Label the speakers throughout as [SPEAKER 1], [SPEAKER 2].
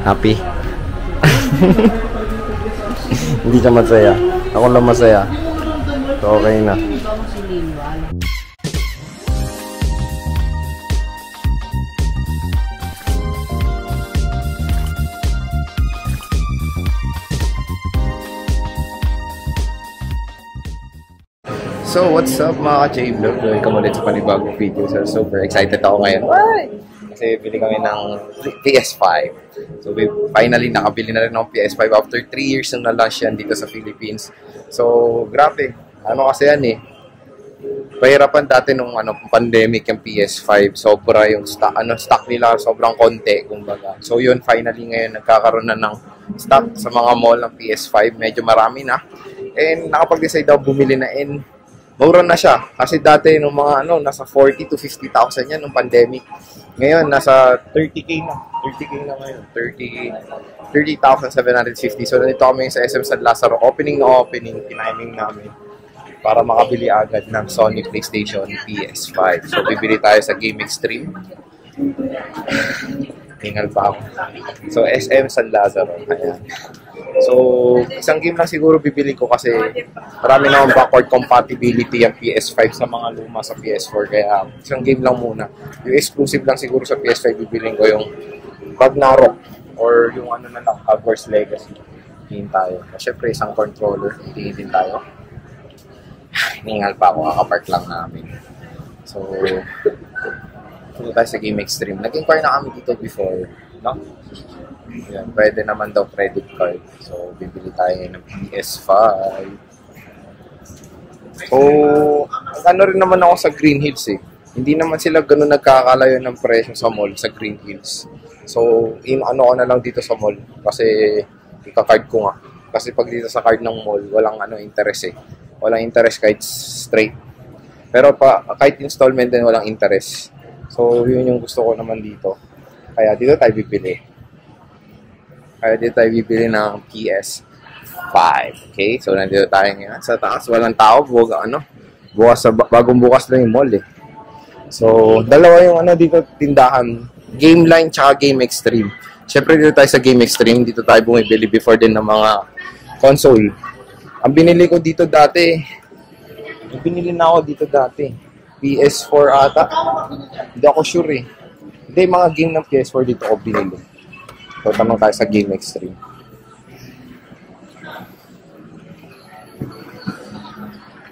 [SPEAKER 1] Happy? Hindi ka masaya. Ako lang masaya. So, okay na. So, what's up mga ka-J-Vlog? Welcome ulit sa panibagong video. So, super excited ako ngayon. Why? Kasi bili kami ng PS5. So, finally nakabili na rin ng PS5 after 3 years na na-launch yan dito sa Philippines. So, grabe. Ano kasi yan eh. Pahirapan dati nung pandemic yung PS5. Sobra yung stock nila, sobrang konti. Kumbaga. So, yun, finally ngayon nagkakaroon na ng stock sa mga mall ng PS5. Medyo marami na. And nakapag-decide ako bumili na mura na siya. Kasi dati nung mga nasa 40 to 50,000 yan nung pandemic. Ngayon, nasa 30K na. 30K na ngayon. 30,750. So, nandito kami sa SM San Lazaro. Opening na opening. Piniming namin para makabili agad ng Sony PlayStation PS5. So, bibili tayo sa Game Extreme. Hingal pa ako. So, SM San Lazaro. Ayan. So, isang game lang siguro bibili ko kasi marami na backward compatibility ang PS5 sa mga luma sa PS4. Kaya isang game lang muna. Yung exclusive lang siguro sa PS5 bibilin ko yung Ragnarok or yung na lang, Hogwarts Legacy. Tingin tayo. Siyempre, isang controller. Tingin din tayo. Hingal pa ako. Kakapark lang namin. So, punta tayo sa Game Extreme. Nag-inquire na kami dito before. No? Yan, pwede naman daw credit card. So, bibili tayo ng PS5. So, rin naman ako sa Green Hills eh. Hindi naman sila ganun nagkakalayo ng presyo sa mall, sa Green Hills. So, ko na lang dito sa mall. Kasi, ika-card ko nga. Kasi pag dito sa card ng mall, walang interest eh. Walang interest kahit straight. Pero kahit installment din, walang interest. So, yun yung gusto ko naman dito. Kaya dito tayo bibili. Kaya dito tayo bibili ng PS5. Okay? So, nandito tayo ngayon. Sa taas, walang tao. Bagong bukas lang yung mall eh. So, dalawa yung dito tindahan. Game Line tsaka Game Extreme. Siyempre, dito tayo sa Game Extreme. Dito tayo bumibili before din ng mga console. Ang binili ko dito dati, PS4 ata. Hindi ako sure eh. Hindi, mga game ng PS4 dito ko binili. So, tanong tayo sa Game Extreme.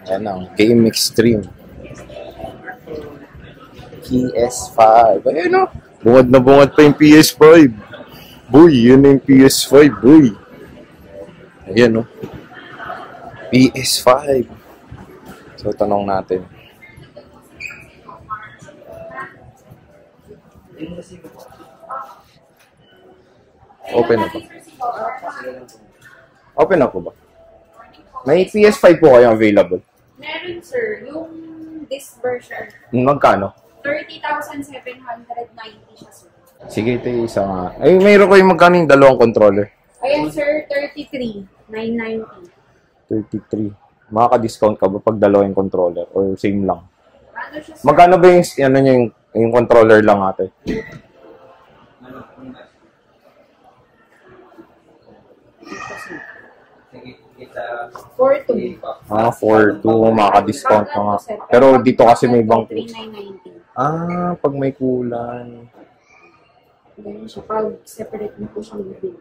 [SPEAKER 1] Ayan ang Game Extreme. PS5. Ayan o. Bungad na bungad pa yung PS5. Boy, yun yung PS5, boy. Ayan o. PS5. So, tanong natin. Open na ba? Open na po ba? May PS5 po kayo available?
[SPEAKER 2] Meron, sir. Yung this version.
[SPEAKER 1] Magkano?
[SPEAKER 2] 30,790 siya, sir.
[SPEAKER 1] Sige, ito yung isa nga. Ay, mayroon ko yung magkano yung dalawang controller?
[SPEAKER 2] Ayan, sir. 33,990.
[SPEAKER 1] 33. Makaka-discount ka ba pag dalawa yung controller? Or same lang?
[SPEAKER 2] Ano siya, sir?
[SPEAKER 1] Magkano ba yung controller lang ate?
[SPEAKER 2] 4,200.
[SPEAKER 1] 4,200. Makaka-discount ka nga. Pero dito kasi may ibang...
[SPEAKER 2] 3,990.
[SPEAKER 1] Pag may kulang.
[SPEAKER 2] Ganyan siya. Pag separate mo po siyang bibili.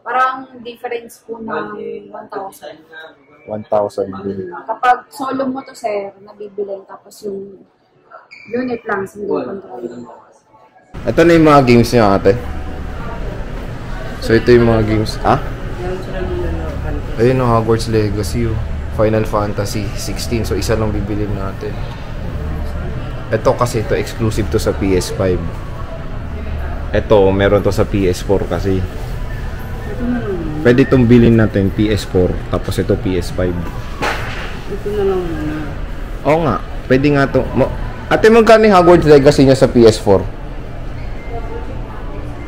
[SPEAKER 2] Parang difference po ng 1,000.
[SPEAKER 1] 1,000 din.
[SPEAKER 2] Kapag solo mo to, sir, nabibili. Tapos yung unit lang, single controller.
[SPEAKER 1] Ito na yung mga games niya ate. So ito yung mga games. Ayun o, Hogwarts Legacy o. Final Fantasy 16. So isa lang bibilin natin. Ito kasi ito exclusive to sa PS5. Ito meron to sa PS4 kasi. Pwede itong bilhin natin PS4 tapos ito PS5.
[SPEAKER 3] Ito na lang muna.
[SPEAKER 1] Oo nga. Pwede nga to. Ate, magkano yung Hogwarts Legacy niya sa PS4?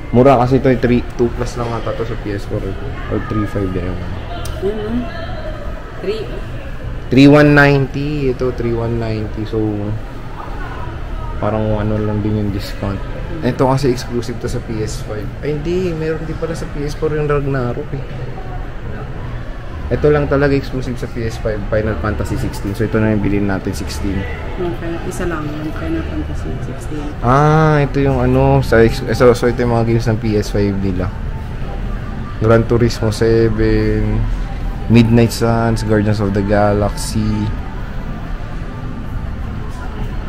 [SPEAKER 1] Mura kasi ito, 2 plus lang ata to sa PS4 or 3.5 din. 3,190. Ito 3,190. So Parang ano lang din yung discount. Ito kasi exclusive to sa PS5. Ay hindi, meron din pala sa PS4 yung Ragnarok eh. Ito lang talaga exclusive sa PS5, Final Fantasy 16. So ito na yung bilhin natin, 16.
[SPEAKER 3] Okay, isa lang yung Final Fantasy 16.
[SPEAKER 1] Ah, ito yung ano, so ito yung mga games ng PS5 nila. Gran Turismo 7, Midnight Suns, Guardians of the Galaxy.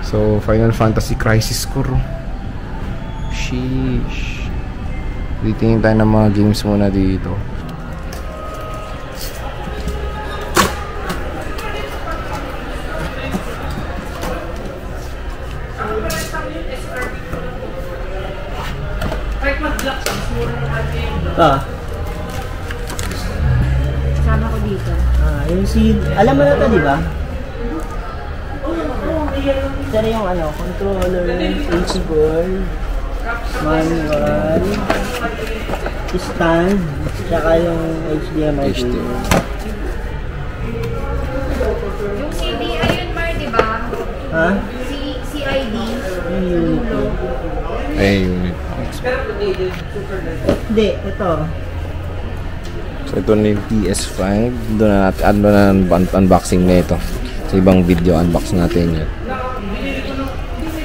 [SPEAKER 1] So, Final Fantasy Crisis Core. Sheesh. Titingin tayo ng mga games muna dito.
[SPEAKER 2] Sama ko dito.
[SPEAKER 4] Yung alam mo na to, di ba? Ito na yung controller, AC board, manual, stand, tsaka yung HDMI.
[SPEAKER 2] Yung CD, ayun Mar, di ba?
[SPEAKER 4] Ha?
[SPEAKER 2] CID.
[SPEAKER 4] Yung Unity.
[SPEAKER 1] Ay, unit.
[SPEAKER 4] Hindi, ito.
[SPEAKER 1] So, ito na yung PS5. Doon na natin, unboxing na ito. Sa ibang video, unbox natin yun.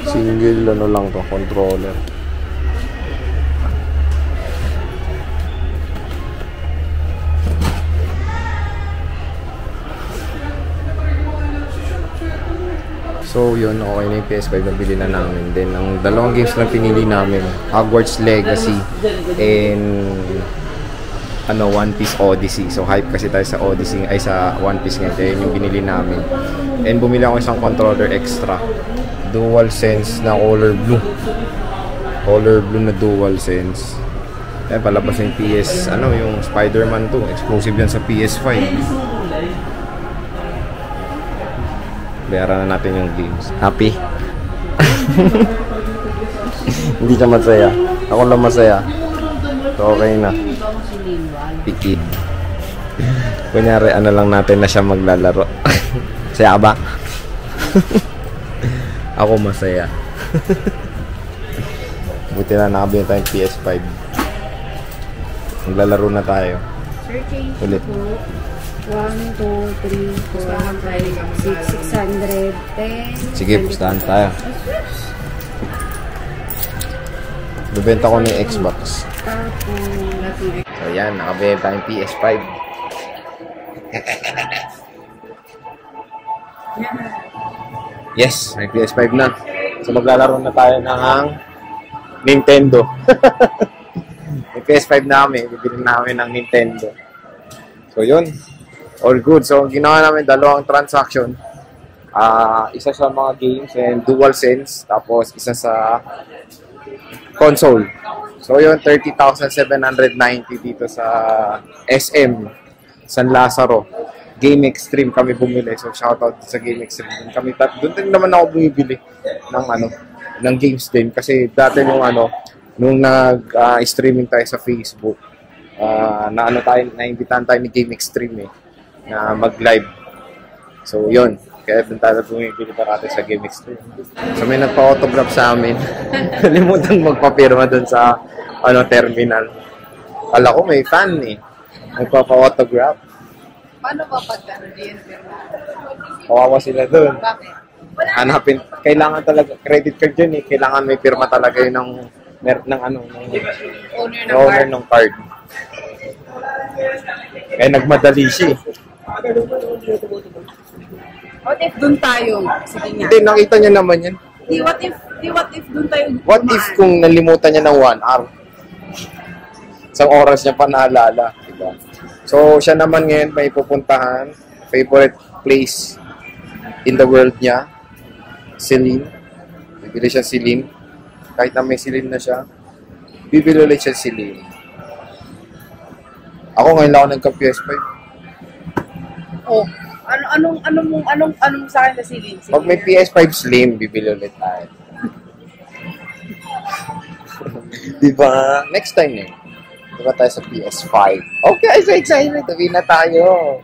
[SPEAKER 1] Single, lang to, controller. So yun, okay na yung PS5 na bili na namin. Then ang dalawang games na pinili namin, Hogwarts Legacy and One Piece Odyssey. So hype kasi tayo sa Odyssey, ay sa One Piece nga, kaya yun yung binili namin. And bumili ako isang controller extra, DualSense na color blue na DualSense. Ayan, palabas yung PS, yung Spider-Man 2, exclusive yan sa PS5. Bayaran na natin yung games. Happy? Hindi ka masaya. Ako lang masaya. So, okay na. Pikid. Kunyari, lang natin na siya maglalaro. Saya ka ba? Ako masaya. Buti na nakabili tayong PS5. Maglalaro na tayo. Ulit.
[SPEAKER 2] 1, 2, 3, 4, 5, 6, 610.
[SPEAKER 1] Sige, pustahan tayo. Bebenta ko ng Xbox. So yan, nakabili tayong PS5. Yes, may PS5 na. So maglalaro na tayo ng Nintendo. May PS5 namin, bibili namin ng Nintendo. So yun, all good. So ginawa namin dalawang transaction. Isa sa mga games and DualSense, tapos isa sa console. So yun, 30,790 dito sa SM San Lazaro. Game Extreme kami bumili. So shoutout sa Game Extreme. Doon din naman ako bumibili ng games din kasi dati nung nag-streaming tayo sa Facebook, naimbitahan tayo ni Game Extreme na mag-live. So yun, kaya doon tayo bumibili parati sa Game Extreme. So may nagpa-autograph sa amin. Kalimutan magpapirma doon sa terminal. Kala ko may fan nagpapa-autograph.
[SPEAKER 3] Paano ba pag
[SPEAKER 1] Kawawa sila doon.
[SPEAKER 3] Bakit?
[SPEAKER 1] Hanapin, kailangan talaga credit card yun kailangan may pirma talaga yun ng owner ng card. Kaya nagmadali siya.
[SPEAKER 3] What if dun tayo? Sige nga.
[SPEAKER 1] Hindi, nakita niya naman yan.
[SPEAKER 3] What if dun tayo?
[SPEAKER 1] What if kung nalimutan niya ng 1 hour? Isang oras niya pa naalala. Diba? So, siya naman ngayon may pupuntahan. Favorite place in the world niya. Celine. Bibili siya Celine. Kahit na may Celine na siya, bibili ulit siya Celine. Ako ngayon lang ako nagka-PS5.
[SPEAKER 3] Oh, anong sa akin na Celine?
[SPEAKER 1] Pag may PS5 Slim, bibili ulit tayo. Diba? Next time diba tayo sa PS5? Okay, so excited. Tabi na tayo.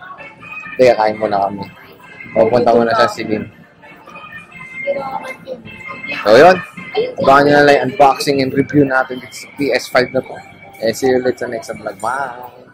[SPEAKER 1] Teka, kain muna kami. Pupunta muna sa Celine. So, yun. Abangan nyo na lang yung unboxing and review natin dito sa PS5 na to. See you ulit sa next vlog. Bye!